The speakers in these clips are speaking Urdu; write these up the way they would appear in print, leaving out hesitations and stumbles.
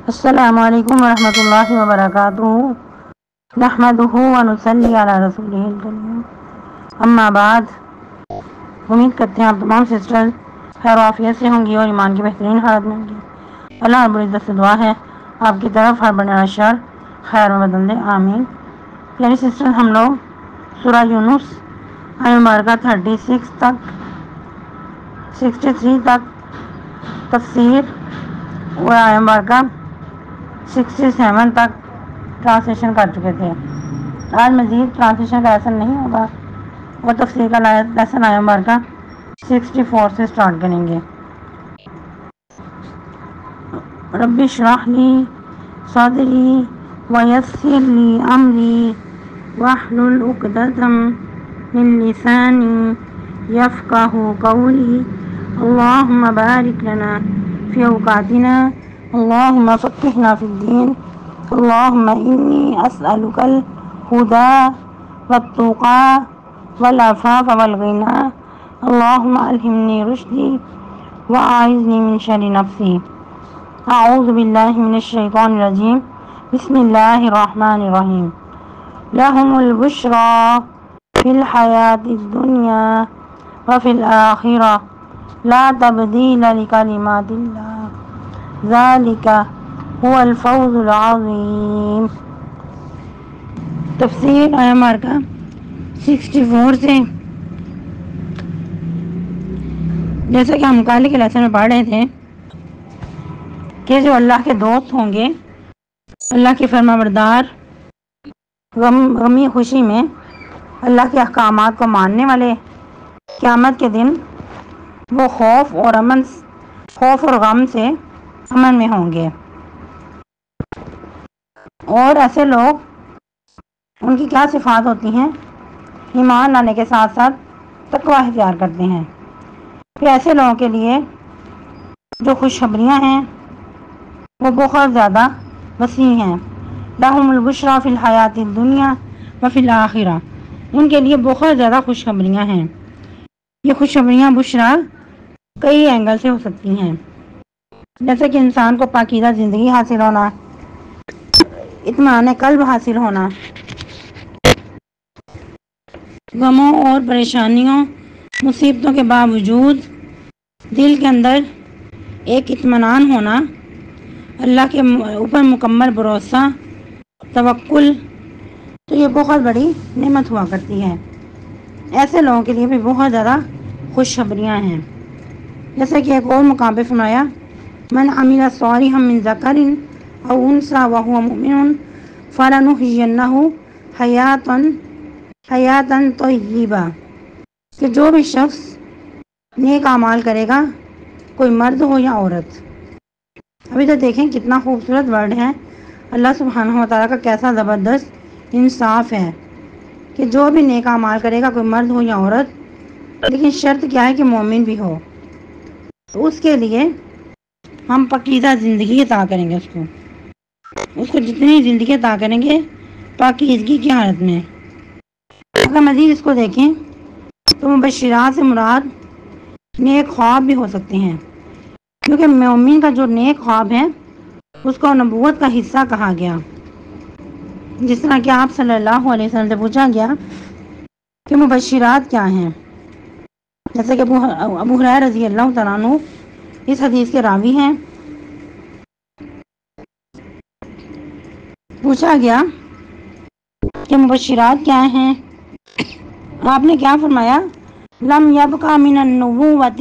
السلام علیکم ورحمۃ اللہ وبرکاتہ نحمدہ ونصلی علی رسولہ الکریم اما بعد۔ امید کرتے ہیں آپ تمام سسٹر خیر و عافیت سے ہوں گی اور ایمان کی بہترین حالت میں ہوں گی۔ اللہ رب العزت سے دعا ہے آپ کی طرف ہر بڑا شر خیر و بدل دے، آمین۔ یعنی سسٹر ہم لوگ سورہ یونس آیت مبارکہ 36 تک 63 تک تفسیر اور آیت مبارکہ 67 تک ٹرانسلیشن کر چکے تھے۔ آج مزید ٹرانسلیشن کا لیسن نہیں ہوگا اور تفسیر کا لیسن آیت مبارکہ 64 سے سٹارٹ کریں گے۔ رب اشرح لی صدری ویسر لی امری واحلل عقدۃ من لسانی یفقہوا قولی اللہم بارک لنا فی اوقاتنا اللہم فقہنا فی الدین اللہم انی اسألک الہدی والتقی والعفاف والغنی اللہم الہمنی رشدی واعذنی من شر نفسی۔ اعوذ باللہ من الشیطان الرجیم، بسم اللہ الرحمن الرحیم۔ لہم البشری فی الحیاۃ الدنیا وفی الآخرہ لا تبدیل لکلمات اللہ ذالک هو الفوز العظیم۔ تفسیر آیت مبارکہ 64 سے جیسا کہ ہم کل کے لیسن میں پڑھ رہے تھے کہ جو اللہ کے دوست ہوں گے، اللہ کے فرما بردار، غمی خوشی میں اللہ کے احکامات کو ماننے والے، قیامت کے دن وہ خوف اور غم سے امن میں ہوں گے۔ اور ایسے لوگ، ان کی کیا صفات ہوتی ہیں؟ ایمان لانے کے ساتھ ساتھ تقوی اختیار کرتے ہیں۔ پھر ایسے لوگوں کے لیے جو خوشخبریاں ہیں وہ بہت زیادہ وسیع ہیں۔ لہم البشری فی الحیاۃ الدنیا وفی الآخرہ، ان کے لیے بہت زیادہ خوشخبریاں ہیں۔ یہ خوشخبریاں بشرا کئی اینگل سے ہو سکتی ہیں، جیسے کہ انسان کو پاکیزہ زندگی حاصل ہونا، اطمینان قلب حاصل ہونا، غموں اور پریشانیوں مصیبتوں کے باوجود دل کے اندر ایک اطمینان ہونا، اللہ کے اوپر مکمل بھروسہ، توکل، تو یہ بہت بڑی نعمت ہوا کرتی ہے۔ ایسے لوگوں کے لیے بھی بہت زیادہ خوشخبریاں ہیں، جیسے کہ ایک اور مقام پہ فرمایا من عمل صالحا من ذکر او انثی وهو مؤمن فلنحیینہ حیاتا طیبہ، کہ جو بھی شخص نیک اعمال کرے گا، کوئی مرد ہو یا عورت۔ ابھی تو دیکھیں کتنا خوبصورت ورڈ ہے، اللہ سبحانہ و تعالیٰ کا کیسا زبردست انصاف ہے کہ جو بھی نیک اعمال کرے گا، کوئی مرد ہو یا عورت، لیکن شرط کیا ہے کہ مومن بھی ہو، تو اس کے لیے ہم پاکیزہ زندگی عطا کریں گے، اس کو جتنی زندگی عطا کریں گے پاکیزگی کی حالت میں۔ اگر مزید اس کو دیکھیں تو مبشرات سے مراد نیک خواب بھی ہو سکتے ہیں، کیونکہ مومن کا جو نیک خواب ہے اس کو نبوت کا حصہ کہا گیا۔ جس طرح کہ آپ صلی اللہ علیہ وسلم سے پوچھا گیا کہ مبشرات کیا ہیں، جیسے کہ ابو ہریرہ رضی اللہ تعالیٰ عنہ اس حدیث کے راوی ہیں۔ پوچھا گیا کہ مبشرات کیا ہیں، آپ نے کیا فرمایا؟ لم یبق من النبوۃ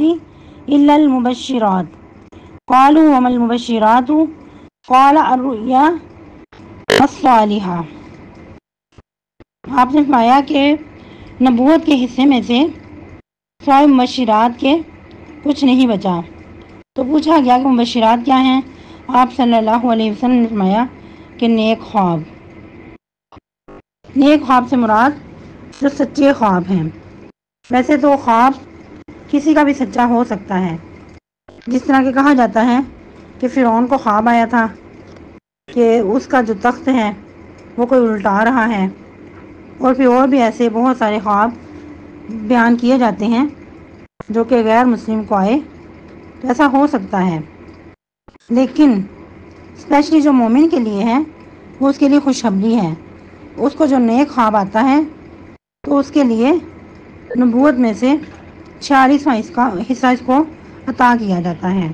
الا المبشرات قالوا وما المبشرات قال الرؤیا الصالحہ۔ آپ نے فرمایا کہ نبوت کے حصے میں سے سوائے مبشرات کے کچھ نہیں بچا۔ تو پوچھا گیا کہ مبشرات کیا ہیں، آپ صلی اللہ علیہ وسلم نے فرمایا کہ نیک خواب۔ نیک خواب سے مراد جو سچے خواب ہیں۔ ویسے تو خواب کسی کا بھی سچا ہو سکتا ہے، جس طرح کہ کہا جاتا ہے کہ فرعون کو خواب آیا تھا کہ اس کا جو تخت ہے وہ کوئی الٹا رہا ہے، اور پھر اور بھی ایسے بہت سارے خواب بیان کیے جاتے ہیں جو کہ غیر مسلم کو آئے، تو ایسا ہو سکتا ہے۔ لیکن اسپیشلی جو مومن کے لیے ہے وہ اس کے لیے خوشخبری ہے. اس کو جو نیک خواب آتا ہے تو اس کے لیے نبوت میں سے 46واں حصہ اس کو عطا کیا جاتا ہے.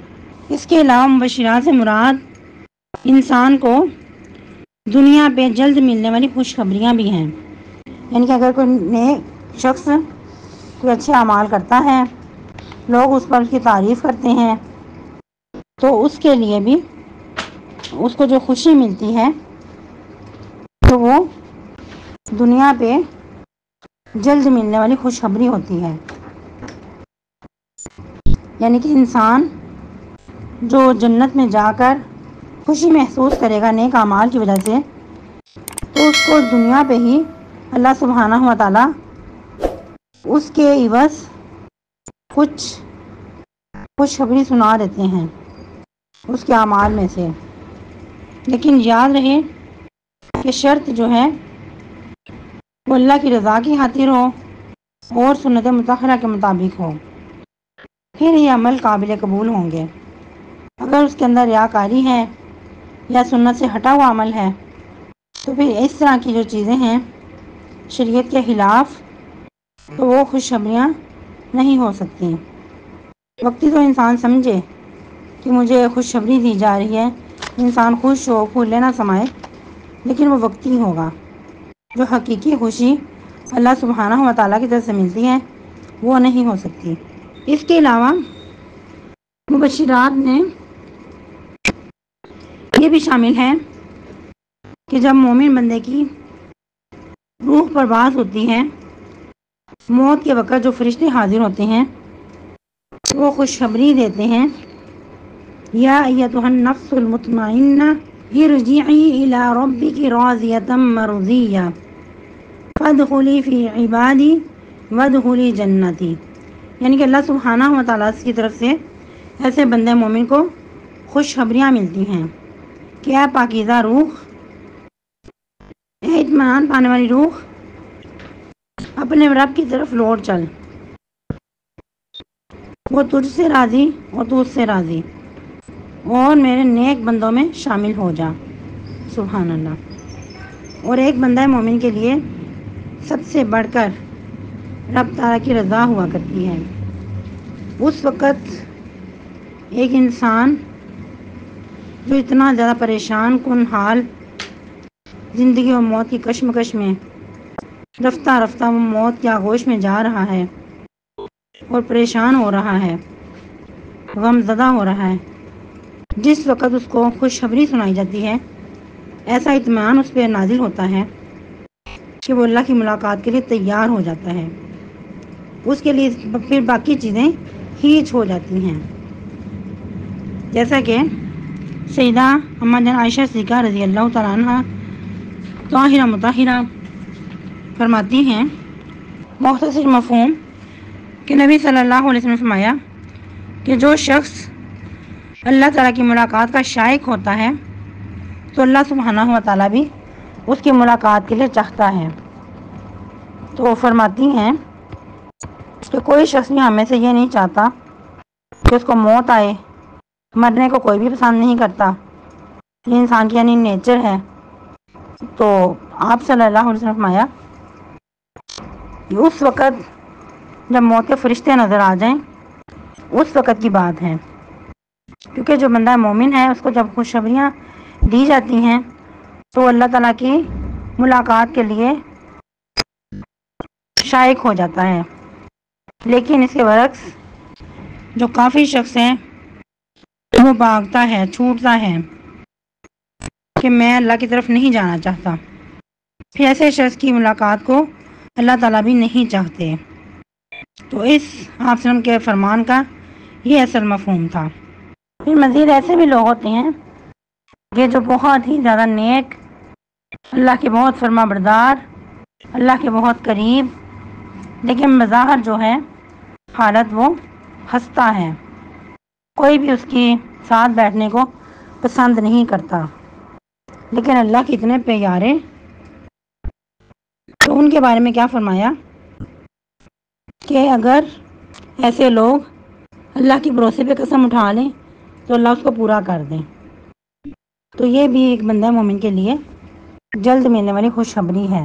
اس کے علاوہ مبشرات سے مراد انسان کو دنیا پہ جلد ملنے والی خوشخبریاں بھی ہیں. یعنی کہ اگر کوئی نیک شخص کوئی اچھے اعمال کرتا ہے، لوگ اس پر اس کی تعریف کرتے ہیں، تو اس کے لیے بھی اس کو جو خوشی ملتی ہے تو وہ دنیا پہ جلد ملنے والی خوشخبری ہوتی ہے. یعنی کہ انسان جو جنت میں جا کر خوشی محسوس کرے گا نیک اعمال کی وجہ سے، تو اس کو دنیا پہ ہی اللہ سبحانہ و تعالی اس کے عوض کچھ خوشخبری سنا دیتے ہیں اس کے اعمال میں سے. لیکن یاد رہے کہ شرط جو ہے وہ اللہ کی رضا کی خاطر ہو اور سنت مطہرہ کے مطابق ہو، پھر یہ عمل قابل قبول ہوں گے. اگر اس کے اندر ریاکاری ہے یا سنت سے ہٹا ہوا عمل ہے تو پھر اس طرح کی جو چیزیں ہیں شریعت کے خلاف، تو وہ خوشخبریاں نہیں ہو سکتی. وقتی تو انسان سمجھے کہ مجھے خوشخبری دی جا رہی ہے، انسان خوش ہو، پھولے نہ سمائے، لیکن وہ وقتی ہوگا. جو حقیقی خوشی اللہ سبحانہ و تعالیٰ کی طرف سے ملتی ہے وہ نہیں ہو سکتی. اس کے علاوہ مبشرات میں یہ بھی شامل ہے کہ جب مومن بندے کی روح پرواز ہوتی ہے، موت کے وقت جو فرشتے حاضر ہوتے ہیں وہ خوشخبری دیتے ہیں، یا ایتھا النفس المطمئنہ ارجعی الی ربک راضیۃ مرضیہ فادخلی فی عبادی وادخلی جنتی. یعنی کہ اللہ سبحانہ و تعالیٰ کی طرف سے ایسے بندے مومن کو خوشخبریاں ملتی ہیں کہ اے پاکیزہ روح، اے اطمینان پانے والی روح، اپنے رب کی طرف لوٹ چل، وہ تجھ سے راضی اور تو اس سے راضی، اور میرے نیک بندوں میں شامل ہو جا. سبحان اللہ. اور ایک بندہ مومن کے لیے سب سے بڑھ کر رب تعالیٰ کی رضا ہوا کرتی ہے. اس وقت ایک انسان جو اتنا زیادہ پریشان کن حال زندگی و موت کی کشمکش میں رفتہ رفتہ وہ موت کے آغوش میں جا رہا ہے اور پریشان ہو رہا ہے، غم زدہ ہو رہا ہے، جس وقت اس کو خوشخبری سنائی جاتی ہے ایسا اطمینان اس پہ نازل ہوتا ہے کہ وہ اللہ کی ملاقات کے لیے تیار ہو جاتا ہے. اس کے لیے پھر باقی چیزیں ہیچ ہو جاتی ہیں. جیسا کہ سیدہ اماں جان عائشہ صدیقہ رضی اللہ تعالیٰ عنہ طاہرہ مطہرہ فرماتی ہیں، مختصر مفہوم کہ نبی صلی اللہ علیہ وسلم نے فرمایا کہ جو شخص اللہ تعالیٰ کی ملاقات کا شائق ہوتا ہے تو اللہ سبحانہ و تعالیٰ بھی اس کی ملاقات کے لیے چاہتا ہے. تو فرماتی ہیں کہ کوئی شخص بھی ہمیں سے یہ نہیں چاہتا کہ اس کو موت آئے. مرنے کو کوئی بھی پسند نہیں کرتا، یہ انسان کی یعنی نیچر ہے. تو آپ صلی اللہ علیہ وسلم نے فرمایا کہ اس وقت جب موت کے فرشتے نظر آ جائیں اس وقت کی بات ہے، کیونکہ جو بندہ مومن ہے اس کو جب خوشخبریاں دی جاتی ہیں تو اللہ تعالیٰ کی ملاقات کے لیے شائق ہو جاتا ہے. لیکن اس کے برعکس جو کافی شخص ہیں وہ بھاگتا ہے، چھوٹتا ہے کہ میں اللہ کی طرف نہیں جانا چاہتا. پھر ایسے شخص کی ملاقات کو اللہ تعالیٰ بھی نہیں چاہتے. تو اس آپ وسلم کے فرمان کا یہ اصل مفہوم تھا. پھر مزید ایسے بھی لوگ ہوتے ہیں کہ جو بہت ہی زیادہ نیک، اللہ کے بہت فرما بردار، اللہ کے بہت قریب، لیکن بظاہر جو ہے حالت وہ ہنستا ہے، کوئی بھی اس کی ساتھ بیٹھنے کو پسند نہیں کرتا، لیکن اللہ کے اتنے پیارے. تو ان کے بارے میں کیا فرمایا کہ اگر ایسے لوگ اللہ کے بھروسے پہ قسم اٹھا لیں تو اللہ اس کو پورا کر دیں. تو یہ بھی ایک بندہ مومن کے لیے جلد ملنے والی خوشخبری ہے۔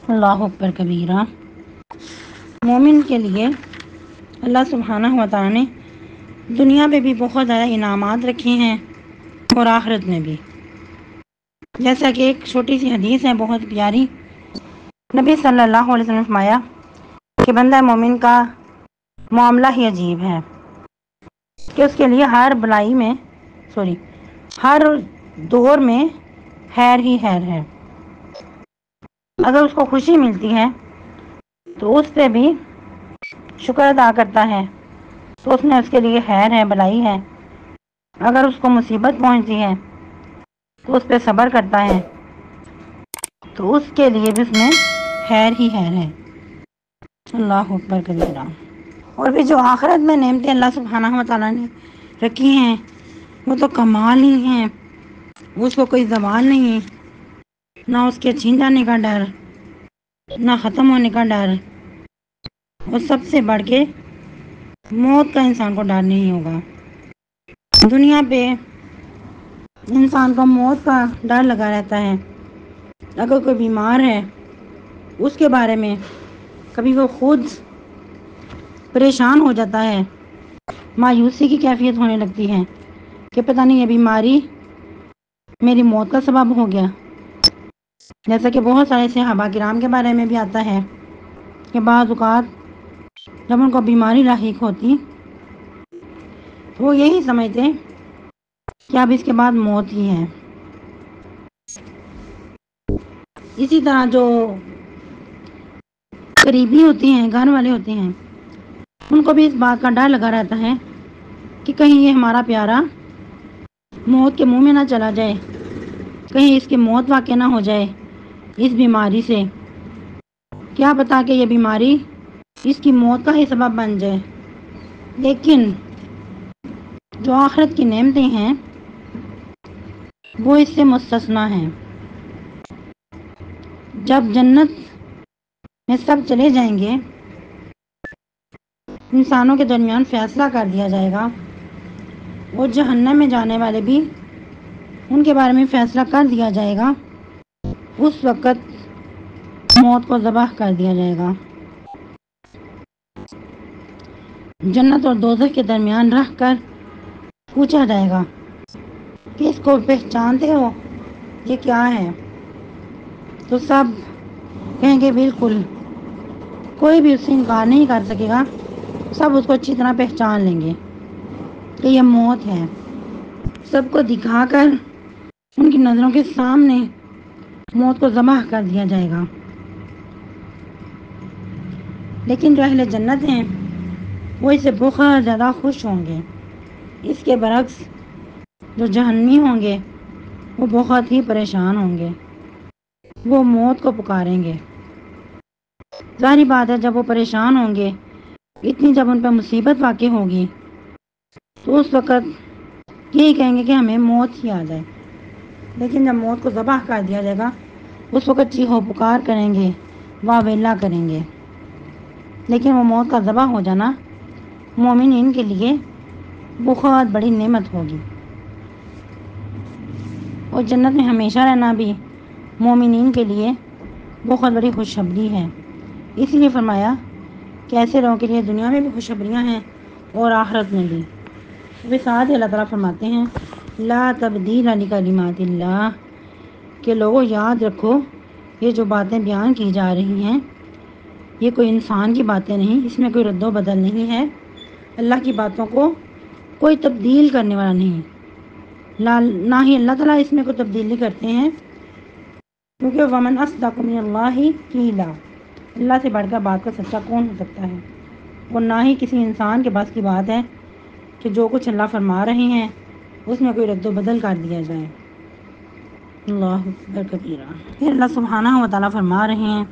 اللہ اکبر کبیرہ۔ مومن کے لیے اللہ سبحانہ و تعالی نے دنیا پہ بھی بہت زیادہ انعامات رکھے ہیں اور آخرت میں بھی، جیسا کہ ایک چھوٹی سی حدیث ہے بہت پیاری۔ نبی صلی اللہ علیہ وسلم نے فرمایا کہ بندہ مومن کا معاملہ ہی عجیب ہے کہ اس کے لیے ہر دور میں خیر ہی خیر ہے۔ اگر اس کو خوشی ملتی ہے تو اس پہ بھی شکر ادا کرتا ہے تو اس میں اس کے لیے خیر ہے، بھلائی ہے۔ اگر اس کو مصیبت پہنچتی ہے تو اس پہ صبر کرتا ہے تو اس کے لیے بھی اس میں خیر ہی خیر ہے۔ اللہ اکبر کبیرہ۔ اور بھی جو آخرت میں نعمتیں اللہ سبحانہ و تعالیٰ نے رکھی ہیں وہ تو کمال ہی ہیں، اس کو کوئی زوال نہیں، نہ اس کے چھین جانے کا ڈر، نہ ختم ہونے کا ڈر، اور سب سے بڑھ کے موت کا انسان کو ڈر نہیں ہوگا۔ دنیا پہ انسان کو موت کا ڈر لگا رہتا ہے۔ اگر کوئی بیمار ہے اس کے بارے میں کبھی وہ خود پریشان ہو جاتا ہے، مایوسی کی کیفیت ہونے لگتی ہے کہ پتہ نہیں یہ بیماری میری موت کا سبب ہو گیا۔ جیسا کہ بہت سارے صحابہ کرام کے بارے میں بھی آتا ہے کہ بعض اوقات جب ان کو بیماری لاحق ہوتی تو وہ یہی سمجھتے کہ اب اس کے بعد موت ہی ہے۔ اسی طرح جو قریبی ہوتی ہیں، گھر والے ہوتے ہیں، ان کو بھی اس بات کا ڈر لگا رہتا ہے کہ کہیں یہ ہمارا پیارا موت کے منہ میں نہ چلا جائے، کہیں اس کی موت واقع نہ ہو جائے اس بیماری سے، کیا پتا کہ یہ بیماری اس کی موت کا ہی سبب بن جائے۔ لیکن جو آخرت کی نعمتیں ہیں وہ اس سے مستثنیٰ ہیں۔ جب جنت میں سب چلے جائیں گے، انسانوں کے درمیان فیصلہ کر دیا جائے گا اور جہنم میں جانے والے بھی ان کے بارے میں فیصلہ کر دیا جائے گا، اس وقت موت کو ذبح کر دیا جائے گا۔ جنت اور دوزخ کے درمیان رہ کر پوچھا جائے گا کہ اس کو پہچانتے ہو، یہ کیا ہے؟ تو سب کہیں گے بالکل، کوئی بھی اس سے انکار نہیں کر سکے گا، سب اس کو اچھی طرح پہچان لیں گے کہ یہ موت ہے۔ سب کو دکھا کر ان کی نظروں کے سامنے موت کو ذبح کر دیا جائے گا۔ لیکن جو اہل جنت ہیں وہ اس سے بہت زیادہ خوش ہوں گے۔ اس کے برعکس جو جہنمی ہوں گے وہ بہت ہی پریشان ہوں گے، وہ موت کو پکاریں گے۔ ظاہری بات ہے جب وہ پریشان ہوں گے، اتنی جب ان پہ مصیبت واقع ہوگی تو اس وقت یہی کہیں گے کہ ہمیں موت ہی آ جائے۔ لیکن جب موت کو ذبح کر دیا جائے گا اس وقت چیخو پکار کریں گے، واہ ویلا کریں گے۔ لیکن وہ موت کا ذبح ہو جانا مومنین کے لیے بہت بڑی نعمت ہوگی، اور جنت میں ہمیشہ رہنا بھی مومنین کے لیے بہت بڑی خوشخبری ہے۔ اس لیے فرمایا کہ ایسے لوگوں کے لیے دنیا میں بھی خوشخبریاں ہیں اور آخرت میں بھی۔ وہ ساتھ ہی اللہ تعالیٰ فرماتے ہیں لا تبدیل لکلمات اللہ، کہ لوگوں یاد رکھو یہ جو باتیں بیان کی جا رہی ہیں یہ کوئی انسان کی باتیں نہیں، اس میں کوئی رد و بدل نہیں ہے، اللہ کی باتوں کو کوئی تبدیل کرنے والا نہیں، نہ ہی اللہ تعالیٰ اس میں کوئی تبدیلی کرتے ہیں، کیونکہ ومن اصدق من اللہ قیلا، اللہ سے بڑھ کر بات کا سچا کون ہو سکتا ہے؟ اور نہ ہی کسی انسان کے بس کی بات ہے کہ جو کچھ اللہ فرما رہے ہیں اس میں کوئی رد و بدل کر دیا جائے۔ اللہ اکبر کبیرہ۔ پھر اللہ سبحانہ و تعالیٰ فرما رہے ہیں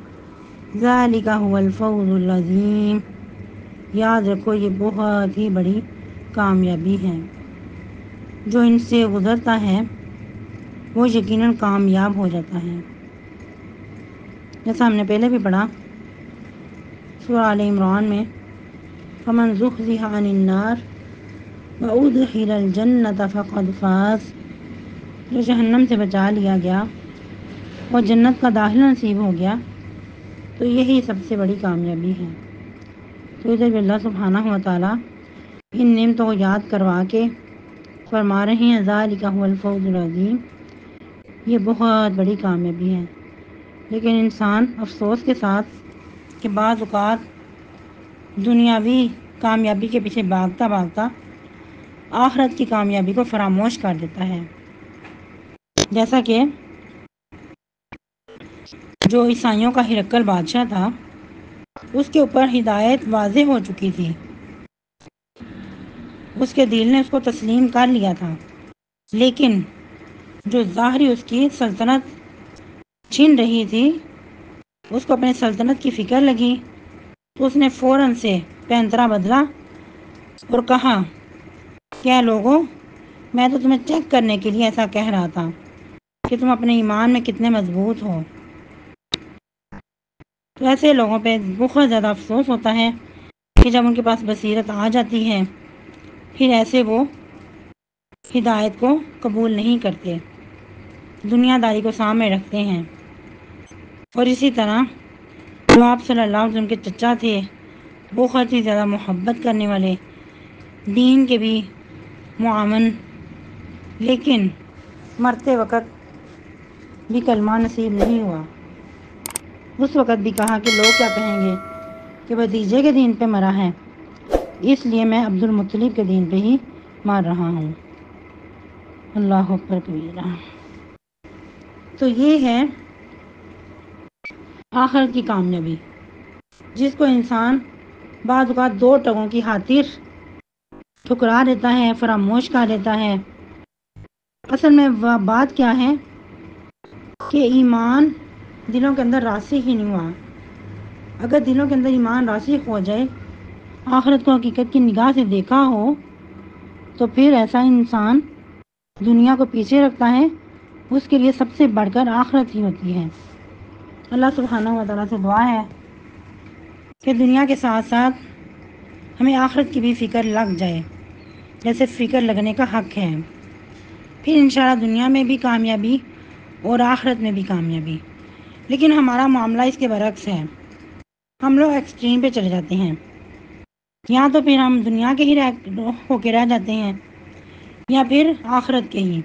ذالک هو الفوز العظیم، یاد رکھو یہ بہت ہی بڑی کامیابی ہے، جو ان سے گزرتا ہے وہ یقیناً کامیاب ہو جاتا ہے۔ جیسا ہم نے پہلے بھی پڑھا سورہ آل عمران میں فمن زحزح عن النار وَأُدْخِلَ الْجَنَّةَ فَقَدْ فَازَ، جو جہنم سے بچا لیا گیا اور جنت کا داخلہ نصیب ہو گیا تو یہی سب سے بڑی کامیابی ہے۔ تو ادھر بھی اللہ سبحانہ و تعالیٰ ان نعمتوں کو یاد کروا کے فرما رہے ہیں ذَلِكَ هُوَ الْفَوْزُ الْعَظِيمُ، یہ بہت بڑی کامیابی ہے۔ لیکن انسان افسوس کے ساتھ کہ بعض اوقات دنیاوی کامیابی کے پیچھے بھاگتا بھاگتا آخرت کی کامیابی کو فراموش کر دیتا ہے۔ جیسا کہ جو عیسائیوں کا ہرقل بادشاہ تھا، اس کے اوپر ہدایت واضح ہو چکی تھی، اس کے دل نے اس کو تسلیم کر لیا تھا، لیکن جو ظاہری اس کی سلطنت چھن رہی تھی، اس کو اپنے سلطنت کی فکر لگی تو اس نے فوراً سے پینترا بدلا اور کہا کیا لوگوں، میں تو تمہیں چیک کرنے کے لیے ایسا کہہ رہا تھا کہ تم اپنے ایمان میں کتنے مضبوط ہو۔ تو ایسے لوگوں پہ بہت زیادہ افسوس ہوتا ہے کہ جب ان کے پاس بصیرت آ جاتی ہے پھر ایسے وہ ہدایت کو قبول نہیں کرتے، دنیا داری کو سامنے رکھتے ہیں۔ اور اسی طرح جو آپ صلی اللہ علیہ وسلم کے چچا تھے، بہت ہی زیادہ محبت کرنے والے، دین کے بھی معاون، لیکن مرتے وقت بھی کلمہ نصیب نہیں ہوا۔ اس وقت بھی کہا کہ لوگ کیا کہیں گے کہ بھتیجے کے دین پہ مرا ہے، اس لیے میں عبد المطلب کے دین پہ ہی مار رہا ہوں۔ اللہ اکبر کبیرہ۔ تو یہ ہے آخر کی کامیابی، جس کو انسان بعض اوقات دو ٹکوں کی خاطر ٹھکرا دیتا ہے، فراموش کر دیتا ہے۔ اصل میں بات کیا ہے کہ ایمان دلوں کے اندر راسخ ہی نہیں ہوا۔ اگر دلوں کے اندر ایمان راسخ ہو جائے، آخرت کو حقیقت کی نگاہ سے دیکھا ہو، تو پھر ایسا انسان دنیا کو پیچھے رکھتا ہے، اس کے لیے سب سے بڑھ کر آخرت ہی ہوتی ہے۔ اللہ سبحانہ و تعالیٰ سے دعا ہے کہ دنیا کے ساتھ ساتھ ہمیں آخرت کی بھی فکر لگ جائے، جیسے فکر لگنے کا حق ہے، پھر انشاءاللہ دنیا میں بھی کامیابی اور آخرت میں بھی کامیابی۔ لیکن ہمارا معاملہ اس کے برعکس ہے، ہم لوگ ایکسٹریم پہ چلے جاتے ہیں، یا تو پھر ہم دنیا کے ہی ہو کے رہ جاتے ہیں یا پھر آخرت کے ہی۔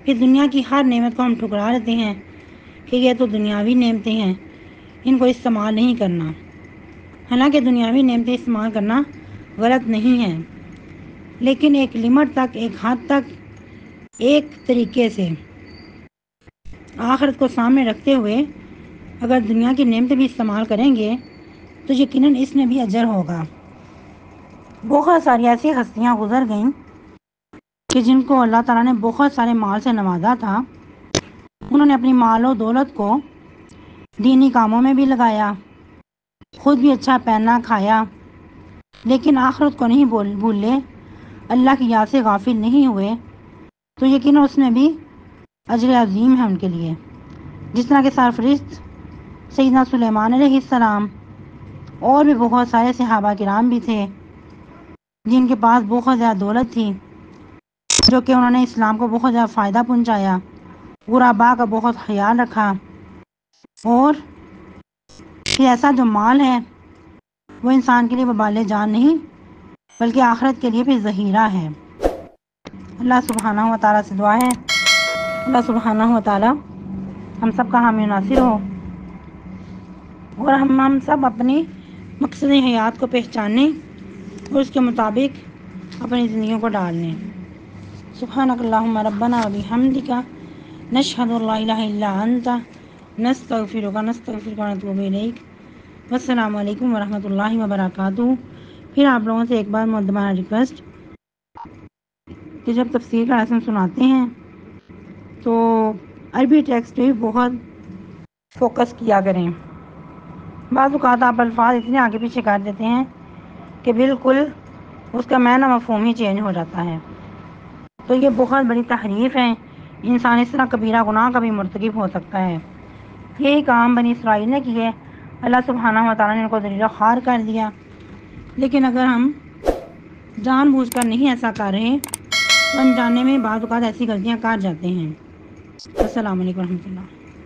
پھر دنیا کی ہر نعمت کو ہم ٹھکرا دیتے ہیں کہ یہ تو دنیاوی نعمتیں ہیں، ان کو استعمال نہیں کرنا۔ حالانکہ دنیاوی نعمتیں استعمال کرنا غلط نہیں ہے، لیکن ایک لمٹ تک، ایک حد تک، ایک طریقے سے آخرت کو سامنے رکھتے ہوئے اگر دنیا کی نعمتیں بھی استعمال کریں گے تو یقیناً اس میں بھی اجر ہوگا۔ بہت ساری ایسی ہستیاں گزر گئیں کہ جن کو اللہ تعالیٰ نے بہت سارے مال سے نوازا تھا، انہوں نے اپنی مال و دولت کو دینی کاموں میں بھی لگایا، خود بھی اچھا پہنا کھایا، لیکن آخرت کو نہیں بھولے، اللہ کی یاد سے غافل نہیں ہوئے، تو یقیناً اس میں بھی اجر عظیم ہے ان کے لیے۔ جس طرح کہ سرفرشت سیدنا سلیمان علیہ السلام اور بھی بہت سارے صحابہ کرام بھی تھے جن کے پاس بہت زیادہ دولت تھی، جو کہ انہوں نے اسلام کو بہت زیادہ فائدہ پہنچایا، غرباء کا بہت خیال رکھا، اور پھر ایسا جو مال ہے وہ انسان کے لیے وبال جان نہیں بلکہ آخرت کے لیے بھی ذخیرہ ہے۔ اللہ سبحانہ و تعالیٰ سے دعا ہے اللہ سبحانہ و تعالیٰ ہم سب کا حامی ناصر ہو، اور ہم سب اپنی مقصد حیات کو پہچانیں اور اس کے مطابق اپنی زندگیوں کو ڈال لیں۔ سبحانک اللہم ربنا و بحمدک نشہد ان لا الہ الا انت نستغفرک و نتوب الیک۔ والسلام علیکم ورحمۃ اللہ وبرکاتہ۔ پھر آپ لوگوں سے ایک بار مؤدبانہ ریکویسٹ کہ جب تفسیر کا لیسن سناتے ہیں تو عربی ٹیکسٹ پہ بہت فوکس کیا کریں۔ بعض اوقات آپ الفاظ اتنے آگے پیچھے کر دیتے ہیں کہ بالکل اس کا معنی مفہوم ہی چینج ہو جاتا ہے، تو یہ بہت بڑی تحریف ہے۔ انسان اس طرح کبیرہ گناہ کا بھی مرتکب ہو سکتا ہے۔ یہی کام بنی اسرائیل نے کیے، اللہ سبحانہ و تعالیٰ نے ان کو ذلیل و خوار کر دیا۔ لیکن اگر ہم جان بوجھ کر نہیں ایسا کر رہے، تو انجانے میں بعض اوقات ایسی غلطیاں کر جاتے ہیں۔ السلام علیکم ورحمۃ اللہ۔